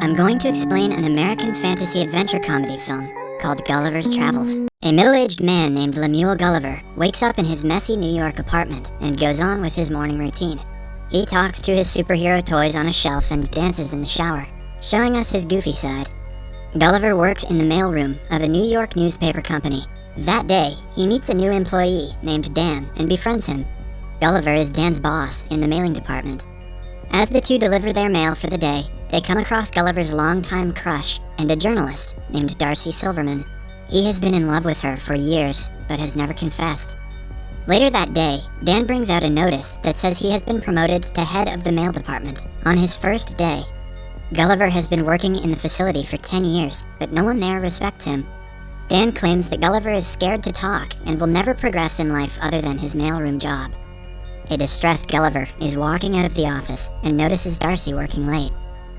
I'm going to explain an American fantasy adventure comedy film called Gulliver's Travels. A middle-aged man named Lemuel Gulliver wakes up in his messy New York apartment and goes on with his morning routine. He talks to his superhero toys on a shelf and dances in the shower, showing us his goofy side. Gulliver works in the mailroom of a New York newspaper company. That day, he meets a new employee named Dan and befriends him. Gulliver is Dan's boss in the mailing department. As the two deliver their mail for the day, they come across Gulliver's longtime crush and a journalist named Darcy Silverman. He has been in love with her for years, but has never confessed. Later that day, Dan brings out a notice that says he has been promoted to head of the mail department on his first day. Gulliver has been working in the facility for 10 years, but no one there respects him. Dan claims that Gulliver is scared to talk and will never progress in life other than his mailroom job. A distressed Gulliver is walking out of the office and notices Darcy working late.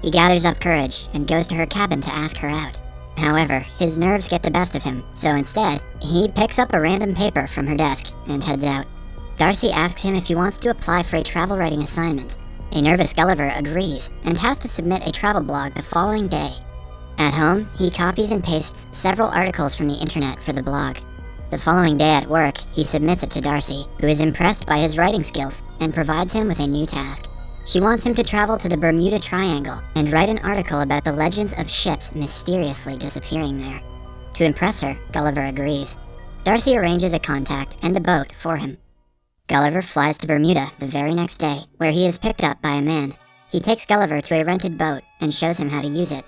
He gathers up courage and goes to her cabin to ask her out. However, his nerves get the best of him, so instead, he picks up a random paper from her desk and heads out. Darcy asks him if he wants to apply for a travel writing assignment. A nervous Gulliver agrees and has to submit a travel blog the following day. At home, he copies and pastes several articles from the internet for the blog. The following day at work, he submits it to Darcy, who is impressed by his writing skills and provides him with a new task. She wants him to travel to the Bermuda Triangle and write an article about the legends of ships mysteriously disappearing there. To impress her, Gulliver agrees. Darcy arranges a contact and a boat for him. Gulliver flies to Bermuda the very next day, where he is picked up by a man. He takes Gulliver to a rented boat and shows him how to use it.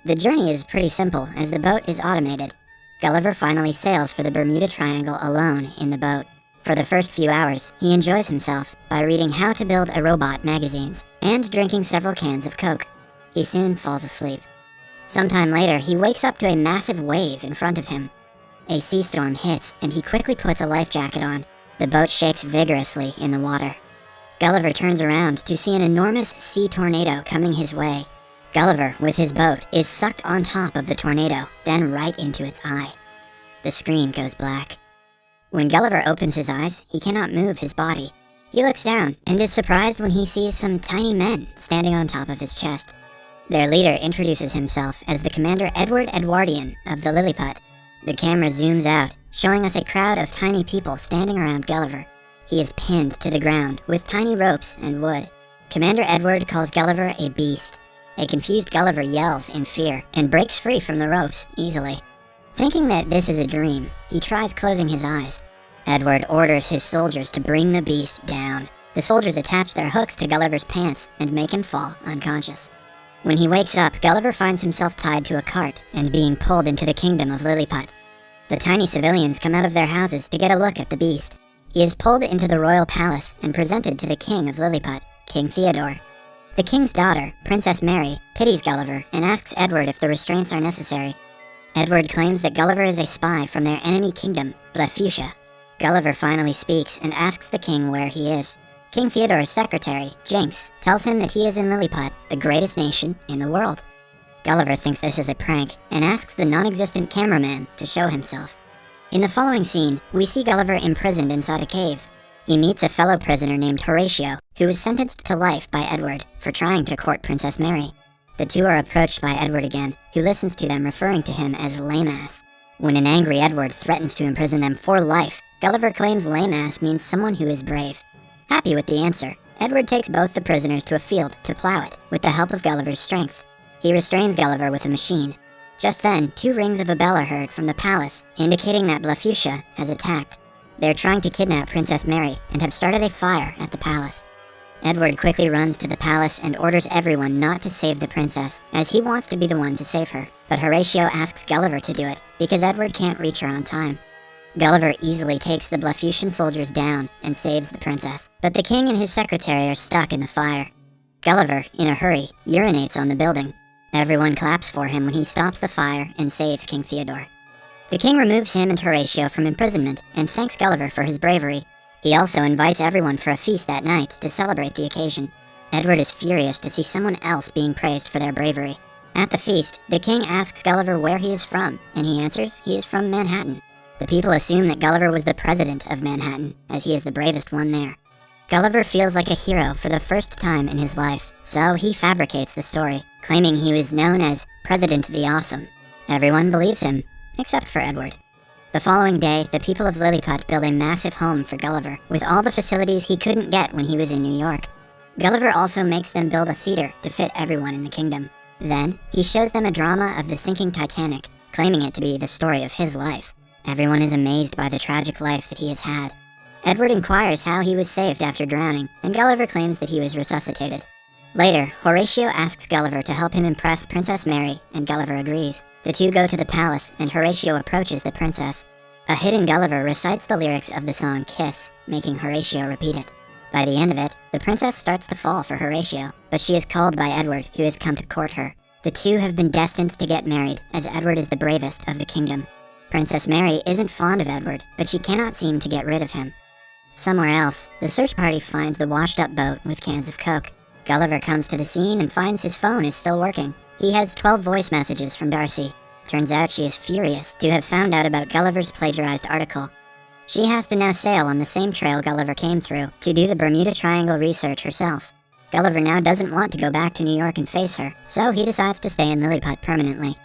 The journey is pretty simple, as the boat is automated. Gulliver finally sails for the Bermuda Triangle alone in the boat. For the first few hours, he enjoys himself by reading How to Build a Robot magazines and drinking several cans of Coke. He soon falls asleep. Sometime later, he wakes up to a massive wave in front of him. A sea storm hits, and he quickly puts a life jacket on. The boat shakes vigorously in the water. Gulliver turns around to see an enormous sea tornado coming his way. Gulliver, with his boat, is sucked on top of the tornado, then right into its eye. The screen goes black. When Gulliver opens his eyes, he cannot move his body. He looks down and is surprised when he sees some tiny men standing on top of his chest. Their leader introduces himself as the Commander Edward Edwardian of the Lilliput. The camera zooms out, showing us a crowd of tiny people standing around Gulliver. He is pinned to the ground with tiny ropes and wood. Commander Edward calls Gulliver a beast. A confused Gulliver yells in fear and breaks free from the ropes easily. Thinking that this is a dream, he tries closing his eyes. Edward orders his soldiers to bring the beast down. The soldiers attach their hooks to Gulliver's pants and make him fall unconscious. When he wakes up, Gulliver finds himself tied to a cart and being pulled into the kingdom of Lilliput. The tiny civilians come out of their houses to get a look at the beast. He is pulled into the royal palace and presented to the king of Lilliput, King Theodore. The king's daughter, Princess Mary, pities Gulliver and asks Edward if the restraints are necessary. Edward claims that Gulliver is a spy from their enemy kingdom, Blefuscia. Gulliver finally speaks and asks the king where he is. King Theodore's secretary, Jinx, tells him that he is in Lilliput, the greatest nation in the world. Gulliver thinks this is a prank and asks the non-existent cameraman to show himself. In the following scene, we see Gulliver imprisoned inside a cave. He meets a fellow prisoner named Horatio, who is sentenced to life by Edward for trying to court Princess Mary. The two are approached by Edward again, who listens to them referring to him as lame-ass. When an angry Edward threatens to imprison them for life, Gulliver claims lame-ass means someone who is brave. Happy with the answer, Edward takes both the prisoners to a field to plow it, with the help of Gulliver's strength. He restrains Gulliver with a machine. Just then, 2 rings of a bell are heard from the palace, indicating that Blefuscia has attacked. They are trying to kidnap Princess Mary and have started a fire at the palace. Edward quickly runs to the palace and orders everyone not to save the princess, as he wants to be the one to save her. But Horatio asks Gulliver to do it, because Edward can't reach her on time. Gulliver easily takes the Blefuscian soldiers down and saves the princess, but the king and his secretary are stuck in the fire. Gulliver, in a hurry, urinates on the building. Everyone claps for him when he stops the fire and saves King Theodore. The king removes him and Horatio from imprisonment and thanks Gulliver for his bravery. He also invites everyone for a feast that night to celebrate the occasion. Edward is furious to see someone else being praised for their bravery. At the feast, the king asks Gulliver where he is from, and he answers he is from Manhattan. The people assume that Gulliver was the president of Manhattan, as he is the bravest one there. Gulliver feels like a hero for the first time in his life, so he fabricates the story, claiming he was known as President the Awesome. Everyone believes him, except for Edward. The following day, the people of Lilliput build a massive home for Gulliver, with all the facilities he couldn't get when he was in New York. Gulliver also makes them build a theater to fit everyone in the kingdom. Then, he shows them a drama of the sinking Titanic, claiming it to be the story of his life. Everyone is amazed by the tragic life that he has had. Edward inquires how he was saved after drowning, and Gulliver claims that he was resuscitated. Later, Horatio asks Gulliver to help him impress Princess Mary, and Gulliver agrees. The two go to the palace, and Horatio approaches the princess. A hidden Gulliver recites the lyrics of the song Kiss, making Horatio repeat it. By the end of it, the princess starts to fall for Horatio, but she is called by Edward, who has come to court her. The two have been destined to get married, as Edward is the bravest of the kingdom. Princess Mary isn't fond of Edward, but she cannot seem to get rid of him. Somewhere else, the search party finds the washed-up boat with cans of Coke. Gulliver comes to the scene and finds his phone is still working. He has 12 voice messages from Darcy. Turns out she is furious to have found out about Gulliver's plagiarized article. She has to now sail on the same trail Gulliver came through to do the Bermuda Triangle research herself. Gulliver now doesn't want to go back to New York and face her, so he decides to stay in Lilliput permanently.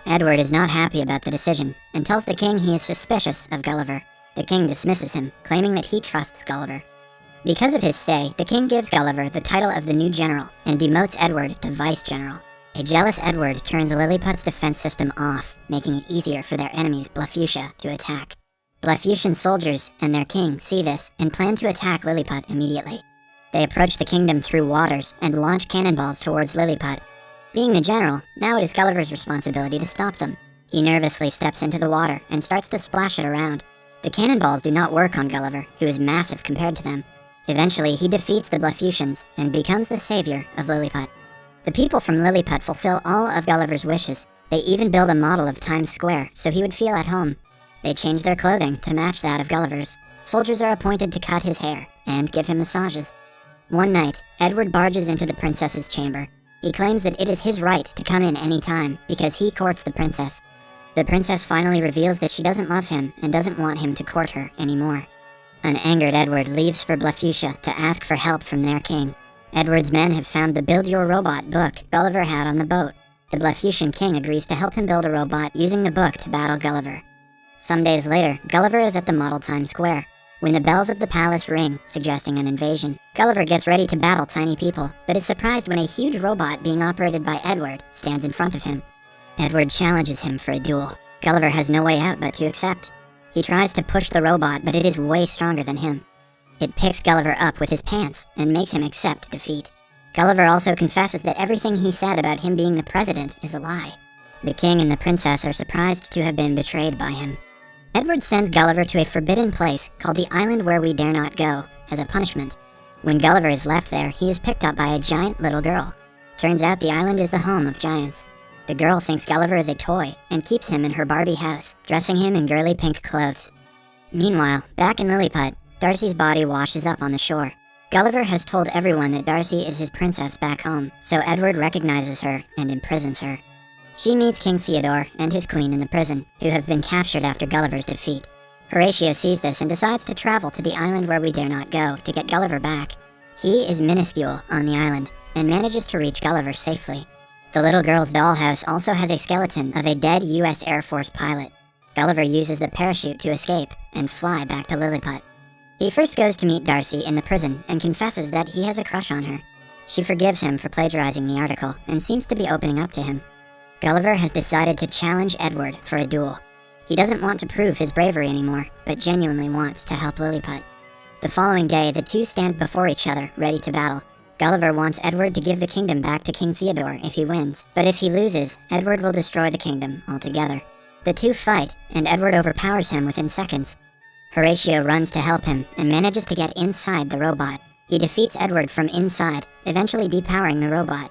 Edward is not happy about the decision and tells the king he is suspicious of Gulliver. The king dismisses him, claiming that he trusts Gulliver. Because of his stay, the king gives Gulliver the title of the new general and demotes Edward to vice-general. A jealous Edward turns Lilliput's defense system off, making it easier for their enemies Blefuscia to attack. Blefuscian soldiers and their king see this and plan to attack Lilliput immediately. They approach the kingdom through waters and launch cannonballs towards Lilliput. Being the general, now it is Gulliver's responsibility to stop them. He nervously steps into the water and starts to splash it around. The cannonballs do not work on Gulliver, who is massive compared to them. Eventually, he defeats the Blefuscians and becomes the savior of Lilliput. The people from Lilliput fulfill all of Gulliver's wishes. They even build a model of Times Square so he would feel at home. They change their clothing to match that of Gulliver's. Soldiers are appointed to cut his hair and give him massages. One night, Edward barges into the princess's chamber. He claims that it is his right to come in any time because he courts the princess. The princess finally reveals that she doesn't love him and doesn't want him to court her anymore. An angered Edward leaves for Blefuscia to ask for help from their king. Edward's men have found the Build Your Robot book Gulliver had on the boat. The Blefuscian king agrees to help him build a robot using the book to battle Gulliver. Some days later, Gulliver is at the model Times Square. When the bells of the palace ring, suggesting an invasion, Gulliver gets ready to battle tiny people, but is surprised when a huge robot being operated by Edward stands in front of him. Edward challenges him for a duel. Gulliver has no way out but to accept. He tries to push the robot, but it is way stronger than him. It picks Gulliver up with his pants and makes him accept defeat. Gulliver also confesses that everything he said about him being the president is a lie. The king and the princess are surprised to have been betrayed by him. Edward sends Gulliver to a forbidden place called the Island Where We Dare Not Go as a punishment. When Gulliver is left there, he is picked up by a giant little girl. Turns out the island is the home of giants. The girl thinks Gulliver is a toy and keeps him in her Barbie house, dressing him in girly pink clothes. Meanwhile, back in Lilliput, Darcy's body washes up on the shore. Gulliver has told everyone that Darcy is his princess back home, so Edward recognizes her and imprisons her. She meets King Theodore and his queen in the prison, who have been captured after Gulliver's defeat. Horatio sees this and decides to travel to the Island Where We Dare Not Go to get Gulliver back. He is minuscule on the island and manages to reach Gulliver safely. The little girl's dollhouse also has a skeleton of a dead U.S. Air Force pilot. Gulliver uses the parachute to escape and fly back to Lilliput. He first goes to meet Darcy in the prison and confesses that he has a crush on her. She forgives him for plagiarizing the article and seems to be opening up to him. Gulliver has decided to challenge Edward for a duel. He doesn't want to prove his bravery anymore, but genuinely wants to help Lilliput. The following day, the two stand before each other, ready to battle. Gulliver wants Edward to give the kingdom back to King Theodore if he wins, but if he loses, Edward will destroy the kingdom altogether. The two fight, and Edward overpowers him within seconds. Horatio runs to help him and manages to get inside the robot. He defeats Edward from inside, eventually depowering the robot.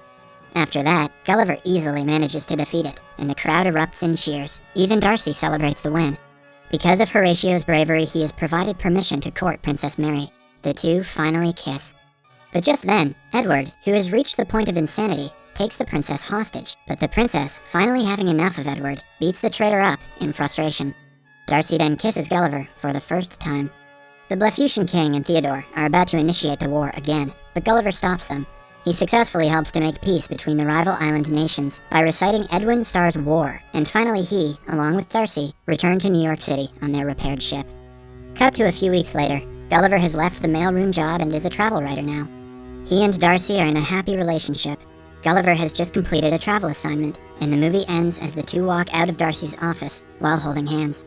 After that, Gulliver easily manages to defeat it, and the crowd erupts in cheers. Even Darcy celebrates the win. Because of Horatio's bravery, he is provided permission to court Princess Mary. The two finally kiss. But just then, Edward, who has reached the point of insanity, takes the princess hostage. But the princess, finally having enough of Edward, beats the traitor up in frustration. Darcy then kisses Gulliver for the first time. The Blefuscian king and Theodore are about to initiate the war again, but Gulliver stops them. He successfully helps to make peace between the rival island nations by reciting Edwin Starr's War, and finally he, along with Darcy, return to New York City on their repaired ship. Cut to a few weeks later, Gulliver has left the mailroom job and is a travel writer now. He and Darcy are in a happy relationship. Gulliver has just completed a travel assignment, and the movie ends as the two walk out of Darcy's office while holding hands.